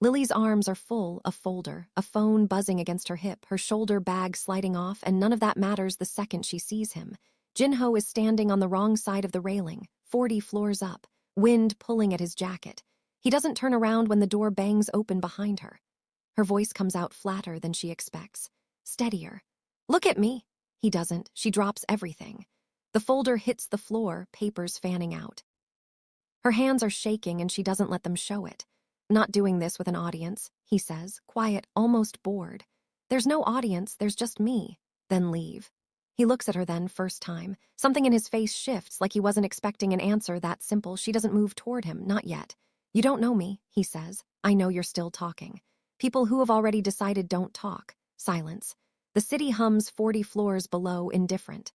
Lily's arms are full, a folder, a phone buzzing against her hip, her shoulder bag sliding off, and none of that matters the second she sees him. Jinho is standing on the wrong side of the railing, 40 floors up, wind pulling at his jacket. He doesn't turn around when the door bangs open behind her. Her voice comes out flatter than she expects, steadier. "Look at me." He doesn't. She drops everything. The folder hits the floor, papers fanning out. Her hands are shaking and she doesn't let them show it. "Not doing this with an audience," he says, quiet, almost bored. "There's no audience, there's just me." Then leave. He looks at her then, first time. Something in his face shifts, like he wasn't expecting an answer that simple. She doesn't move toward him, not yet. "You don't know me," he says. "I know you're still talking. People who have already decided don't talk." Silence. The city hums 40 floors below, indifferent.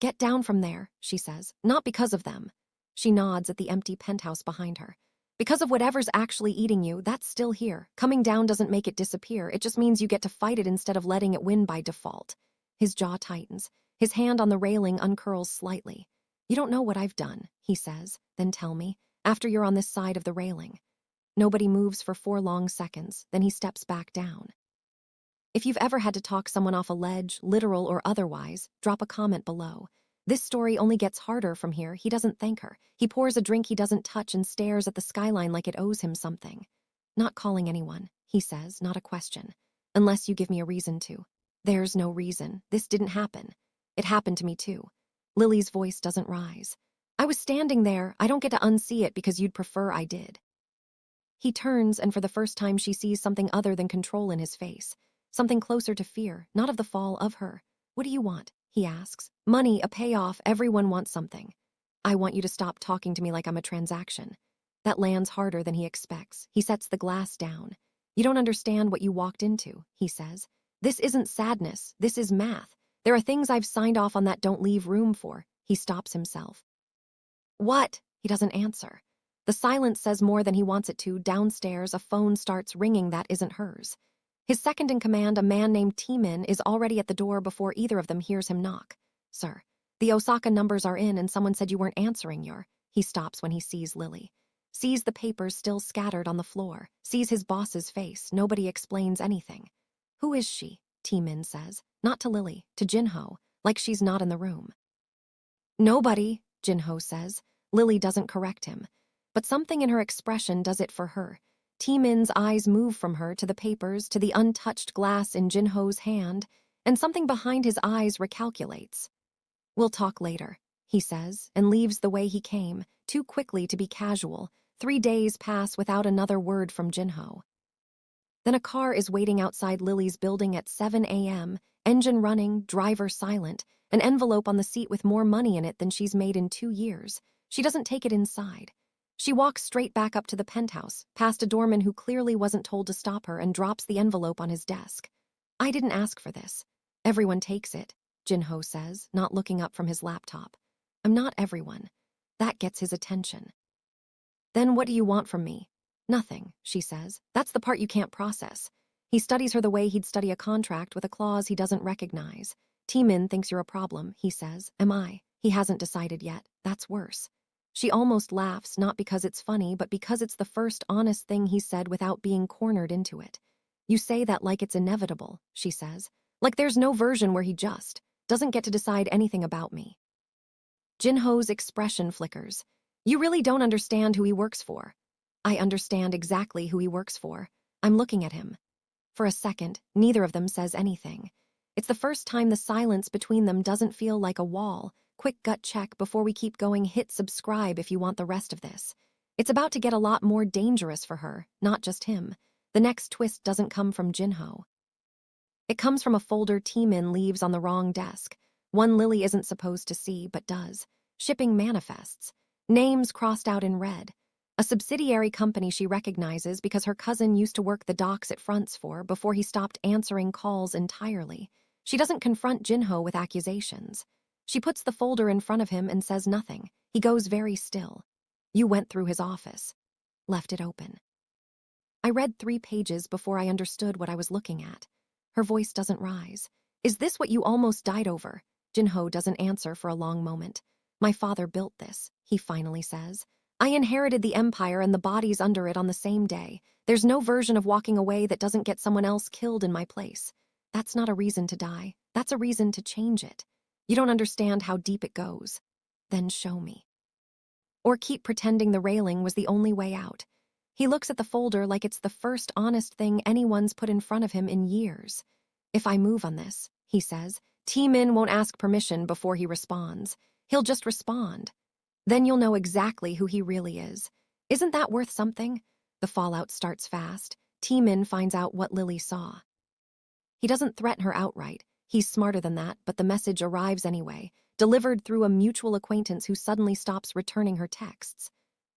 "Get down from there," she says. "Not because of them." She nods at the empty penthouse behind her. "Because of whatever's actually eating you, that's still here. Coming down doesn't make it disappear. It just means you get to fight it instead of letting it win by default." His jaw tightens. His hand on the railing uncurls slightly. "You don't know what I've done," he says. "Then tell me, after you're on this side of the railing." Nobody moves for 4 long seconds, then he steps back down. If you've ever had to talk someone off a ledge, literal or otherwise, drop a comment below. This story only gets harder from here. He doesn't thank her. He pours a drink he doesn't touch and stares at the skyline like it owes him something. "Not calling anyone," he says, not a question. "Unless you give me a reason to." "There's no reason. This didn't happen." "It happened to me too." Lily's voice doesn't rise. "I was standing there. I don't get to unsee it because you'd prefer I did." He turns, and for the first time she sees something other than control in his face. Something closer to fear, not of the fall, of her. "What do you want?" he asks. "Money, a payoff, everyone wants something." "I want you to stop talking to me like I'm a transaction." That lands harder than he expects. He sets the glass down. "You don't understand what you walked into," he says. "This isn't sadness, this is math. There are things I've signed off on that don't leave room for." He stops himself. "What?" He doesn't answer. The silence says more than he wants it to. Downstairs, a phone starts ringing that isn't hers. His second in command, a man named T-Min, is already at the door before either of them hears him knock. "Sir, the Osaka numbers are in and someone said you weren't answering your..." He stops when he sees Lily. Sees the papers still scattered on the floor. Sees his boss's face. Nobody explains anything. "Who is she?" T-Min says. Not to Lily, to Jinho, like she's not in the room. "Nobody," Jinho says. Lily doesn't correct him. But something in her expression does it for her. T-Min's eyes move from her to the papers, to the untouched glass in Jinho's hand, and something behind his eyes recalculates. "We'll talk later," he says, and leaves the way he came, too quickly to be casual. 3 days pass without another word from Jinho. Then a car is waiting outside Lily's building at 7 a.m., engine running, driver silent, an envelope on the seat with more money in it than she's made in 2 years. She doesn't take it inside. She walks straight back up to the penthouse, past a doorman who clearly wasn't told to stop her, and drops the envelope on his desk. "I didn't ask for this." "Everyone takes it," Jinho says, not looking up from his laptop. "I'm not everyone." That gets his attention. "Then what do you want from me?" "Nothing," she says. "That's the part you can't process." He studies her the way he'd study a contract, with a clause he doesn't recognize. "T-Min thinks you're a problem," he says. "Am I?" He hasn't decided yet. That's worse. She almost laughs, not because it's funny, but because it's the first honest thing he said without being cornered into it. "You say that like it's inevitable," she says. "Like there's no version where he just doesn't get to decide anything about me." Jinho's expression flickers. "You really don't understand who he works for." "I understand exactly who he works for. I'm looking at him." For a second, neither of them says anything. It's the first time the silence between them doesn't feel like a wall. Quick gut check before we keep going. Hit subscribe if you want the rest of this. It's about to get a lot more dangerous for her, not just him. The next twist doesn't come from Jinho. It comes from a folder T-Min leaves on the wrong desk. One Lily isn't supposed to see, but does. Shipping manifests. Names crossed out in red. A subsidiary company she recognizes because her cousin used to work the docks it fronts for before he stopped answering calls entirely. She doesn't confront Jinho with accusations. She puts the folder in front of him and says nothing. He goes very still. "You went through his office." "Left it open." "I read 3 pages before I understood what I was looking at." Her voice doesn't rise. "Is this what you almost died over?" Jinho doesn't answer for a long moment. "My father built this," he finally says. I inherited the empire and the bodies under it on the same day. There's no version of walking away that doesn't get someone else killed in my place. That's not a reason to die. That's a reason to change it. You don't understand how deep it goes. Then show me. Or keep pretending the railing was the only way out. He looks at the folder like it's the first honest thing anyone's put in front of him in years. If I move on this, he says, T-Min won't ask permission before he responds. He'll just respond. Then you'll know exactly who he really is. Isn't that worth something? The fallout starts fast. T-Min finds out what Lily saw. He doesn't threaten her outright. He's smarter than that, but the message arrives anyway, delivered through a mutual acquaintance who suddenly stops returning her texts.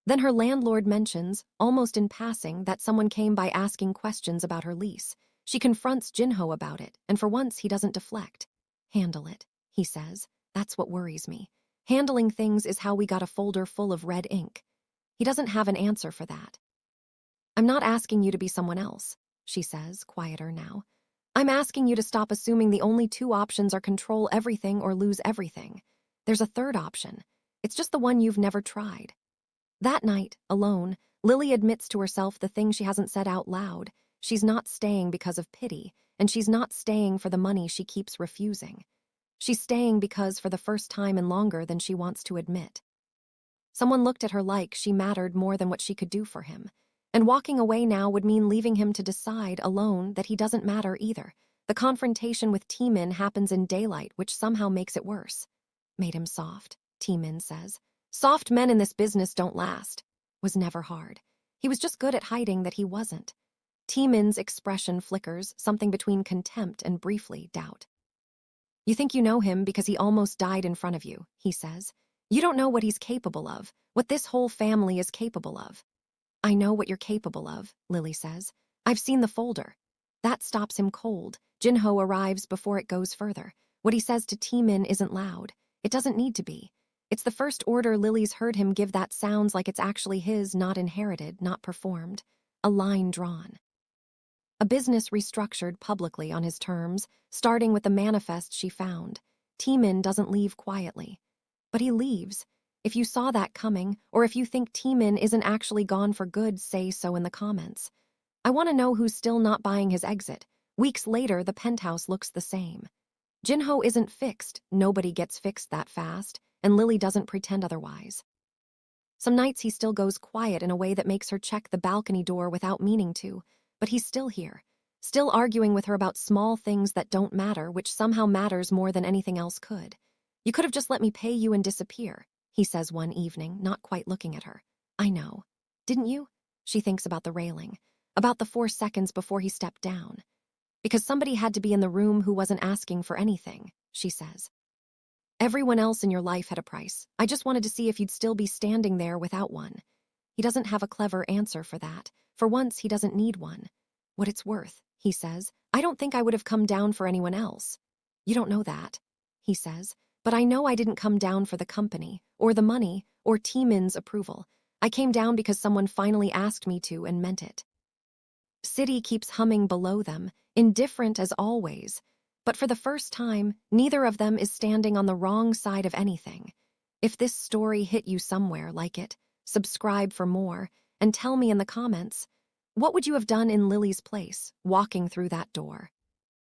Then her landlord mentions, almost in passing, that someone came by asking questions about her lease. She confronts Jinho about it, and for once he doesn't deflect. Handle it, he says. That's what worries me. Handling things is how we got a folder full of red ink. He doesn't have an answer for that. I'm not asking you to be someone else, she says, quieter now. I'm asking you to stop assuming the only two options are control everything or lose everything. There's a third option. It's just the one you've never tried. That night, alone, Lily admits to herself the thing she hasn't said out loud. She's not staying because of pity, and she's not staying for the money she keeps refusing. She's staying because, for the first time in longer than she wants to admit, someone looked at her like she mattered more than what she could do for him. And walking away now would mean leaving him to decide, alone, that he doesn't matter either. The confrontation with T-Min happens in daylight, which somehow makes it worse. Made him soft, T-Min says. Soft men in this business don't last. Was never hard. He was just good at hiding that he wasn't. T-Min's expression flickers, something between contempt and briefly doubt. You think you know him because he almost died in front of you, he says. You don't know what he's capable of, what this whole family is capable of. I know what you're capable of, Lily says. I've seen the folder. That stops him cold. Jinho arrives before it goes further. What he says to T-Min isn't loud. It doesn't need to be. It's the first order Lily's heard him give that sounds like it's actually his, not inherited, not performed. A line drawn. A business restructured publicly on his terms, starting with the manifest she found. T-Min doesn't leave quietly. But he leaves. If you saw that coming, or if you think T-Min isn't actually gone for good, say so in the comments. I want to know who's still not buying his exit. Weeks later, the penthouse looks the same. Jinho isn't fixed. Nobody gets fixed that fast, and Lily doesn't pretend otherwise. Some nights he still goes quiet in a way that makes her check the balcony door without meaning to, but he's still here, still arguing with her about small things that don't matter, which somehow matters more than anything else could. You could have just let me pay you and disappear, he says one evening, not quite looking at her. I know. Didn't you? She thinks about the railing, about the 4 seconds before he stepped down. Because somebody had to be in the room who wasn't asking for anything, she says. Everyone else in your life had a price. I just wanted to see if you'd still be standing there without one. He doesn't have a clever answer for that. For once, he doesn't need one. What it's worth, he says. I don't think I would have come down for anyone else. You don't know that, he says. But I know I didn't come down for the company, or the money, or T-Min's approval. I came down because someone finally asked me to and meant it. City keeps humming below them, indifferent as always. But for the first time, neither of them is standing on the wrong side of anything. If this story hit you somewhere like it, subscribe for more, and tell me in the comments, what would you have done in Lily's place, walking through that door?